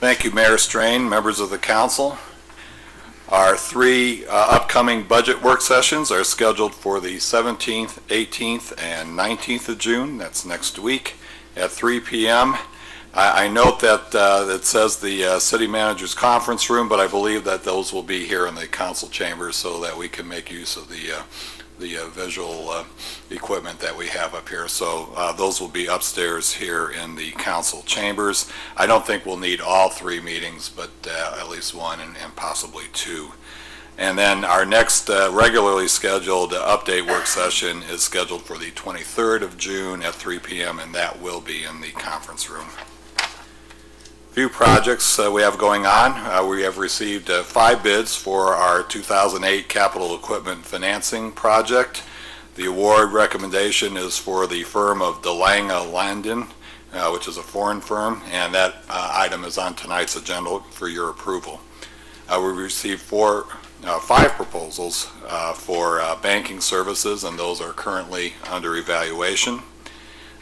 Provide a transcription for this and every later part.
Thank you, Mayor Strain, members of the council. Our three upcoming budget work sessions are scheduled for the 17th, 18th, and 19th of June. That's next week at 3 p.m. I note that it says the city manager's conference room, but I believe that those will be here in the council chambers so that we can make use of the visual equipment that we have up here. So those will be upstairs here in the council chambers. I don't think we'll need all three meetings, but at least one and possibly two. And then our next regularly scheduled update work session is scheduled for the 23rd of June at 3 p.m. and that will be in the conference room. Few projects we have going on. We have received 5 bids for our 2008 capital equipment financing project. The award recommendation is for the firm of DeLange Landon, which is a foreign firm, and that item is on tonight's agenda for your approval. We received 5 proposals for banking services, and those are currently under evaluation.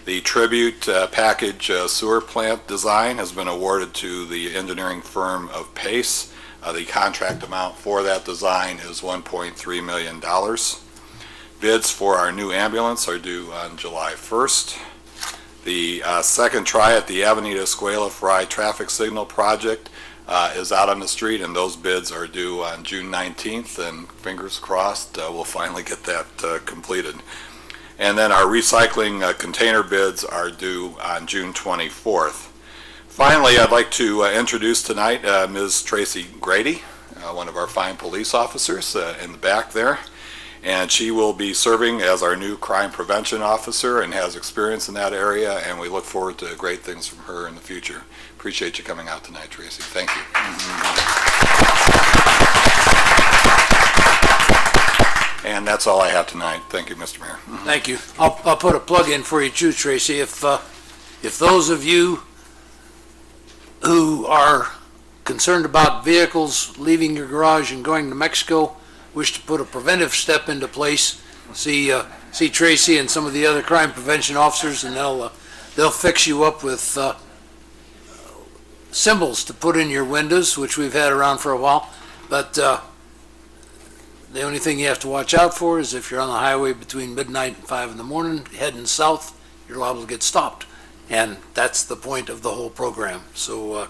The Tribute Package Sewer Plant design has been awarded to the engineering firm of Pace. The contract amount for that design is $1.3 million. Bids for our new ambulance are due on July 1st. The second try at the Avenida Escuela Fry traffic signal project is out on the street, and those bids are due on June 19th, and fingers crossed we'll finally get that completed. And then our recycling container bids are due on June 24th. Finally, I'd like to introduce tonight Ms. Tracy Grady, one of our fine police officers in the back there. And she will be serving as our new crime prevention officer and has experience in that area, and we look forward to great things from her in the future. Appreciate you coming out tonight, Tracy. Thank you. And that's all I have tonight. Thank you, Mr. Mayor. Thank you. I'll put a plug in for you too, Tracy. If those of you who are concerned about vehicles leaving your garage and going to Mexico wish to put a preventive step into place, see Tracy and some of the other crime prevention officers, and they'll fix you up with symbols to put in your windows, which we've had around for a while. But the only thing you have to watch out for is if you're on the highway between midnight and 5 in the morning heading south, you're liable to get stopped. And that's the point of the whole program. So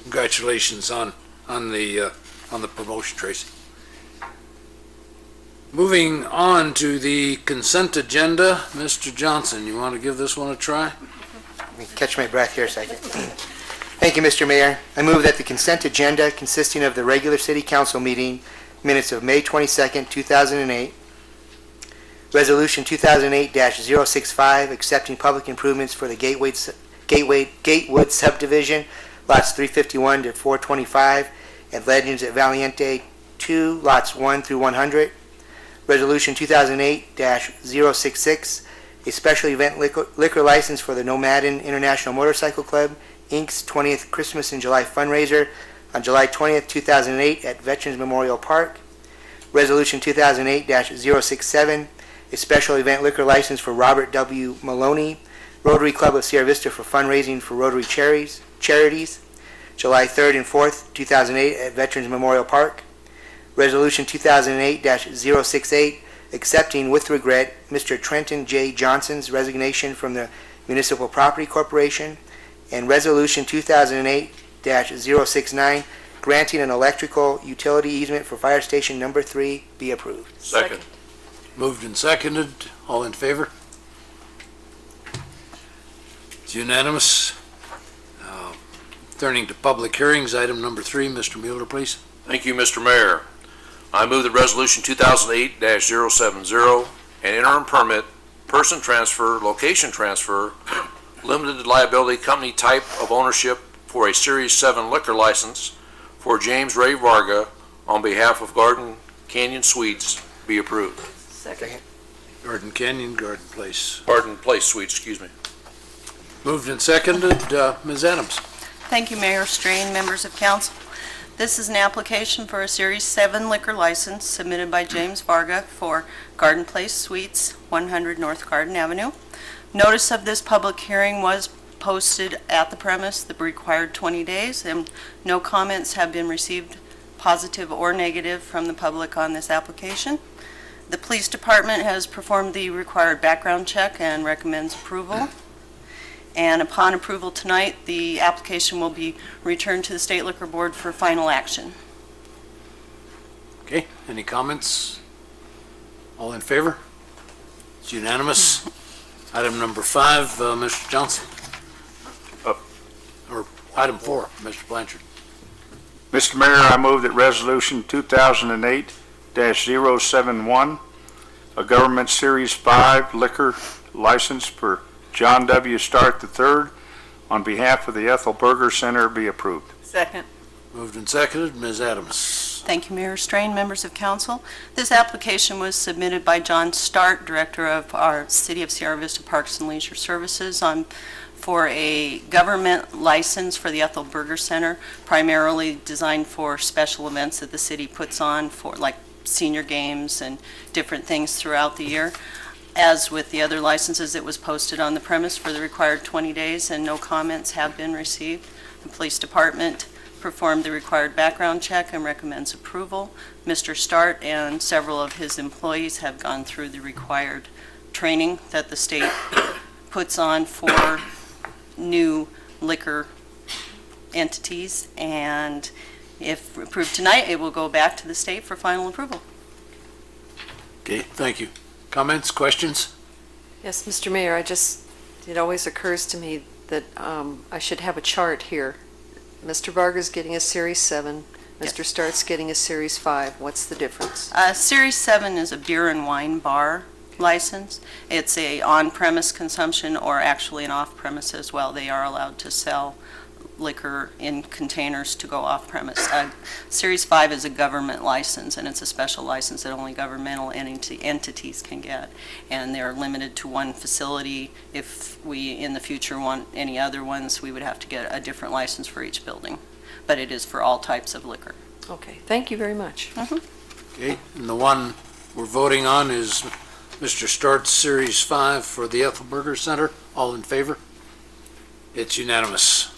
congratulations on the promotion, Tracy. Moving on to the consent agenda, Mr. Johnson, you want to give this one a try? Let me catch my breath here a second. Thank you, Mr. Mayor. I move that the consent agenda consisting of the regular city council meeting minutes of May 22nd, 2008, Resolution 2008-065, accepting public improvements for the Gatewood subdivision, lots 351 to 425, and Legends at Valiente 2, lots 1 through 100. Resolution 2008-066, a special event liquor license for the Nomadin International Motorcycle Club, Inc.'s 20th Christmas in July fundraiser on July 20th, 2008 at Veterans Memorial Park. Resolution 2008-067, a special event liquor license for Robert W. Maloney, Rotary Club of Sierra Vista for fundraising for Rotary Charities, July 3rd and 4th, 2008 at Veterans Memorial Park. Resolution 2008-068, accepting with regret Mr. Trenton J. Johnson's resignation from the Municipal Property Corporation. And Resolution 2008-069, granting an electrical utility easement for Fire Station Number 3 be approved. Second. Moved and seconded. All in favor? It's unanimous. Turning to public hearings, item number 3, Mr. Mueller, please. Thank you, Mr. Mayor. I move that Resolution 2008-070, an interim permit, person transfer, location transfer, limited liability company type of ownership for a Series 7 liquor license for James Ray Varga on behalf of Garden Canyon Suites be approved. Second. Garden Canyon, Garden Place. Garden Place Suites, excuse me. Moved and seconded. Ms. Adams. Thank you, Mayor Strain, members of council. This is an application for a Series 7 liquor license submitted by James Varga for Garden Place Suites, 100 North Garden Avenue. Notice of this public hearing was posted at the premise the required 20 days, and no comments have been received, positive or negative, from the public on this application. The police department has performed the required background check and recommends approval. And upon approval tonight, the application will be returned to the State Liquor Board for final action. Okay, any comments? All in favor? It's unanimous. Item number 5, Mr. Johnson. Or item 4, Mr. Blanchard. Mr. Mayor, I move that Resolution 2008-071, a Government Series 5 liquor license for John W. Stark III on behalf of the Ethel Berger Center be approved. Second. Moved and seconded. Ms. Adams. Thank you, Mayor Strain, members of council. This application was submitted by John Start, Director of our City of Sierra Vista Parks and Leisure Services, for a government license for the Ethel Berger Center, primarily designed for special events that the city puts on, for like senior games and different things throughout the year. As with the other licenses, it was posted on the premise for the required 20 days, and no comments have been received. The police department performed the required background check and recommends approval. Mr. Start and several of his employees have gone through the required training that the state puts on for new liquor entities, and if approved tonight, it will go back to the state for final approval. Okay, thank you. Comments, questions? Yes, Mr. Mayor, it always occurs to me that I should have a chart here. Mr. Varga's getting a Series 7, Mr. Yes. Start's getting a Series 5. What's the difference? Series 7 is a beer and wine bar license. It's a on-premise consumption or actually an off-premise as well. They are allowed to sell liquor in containers to go off-premise. Series 5 is a government license, and it's a special license that only governmental entities can get, and they're limited to one facility. If we in the future want any other ones, we would have to get a different license for each building, but it is for all types of liquor. Okay, thank you very much. Okay, and the one we're voting on is Mr. Start's Series 5 for the Ethel Berger Center. All in favor? It's unanimous.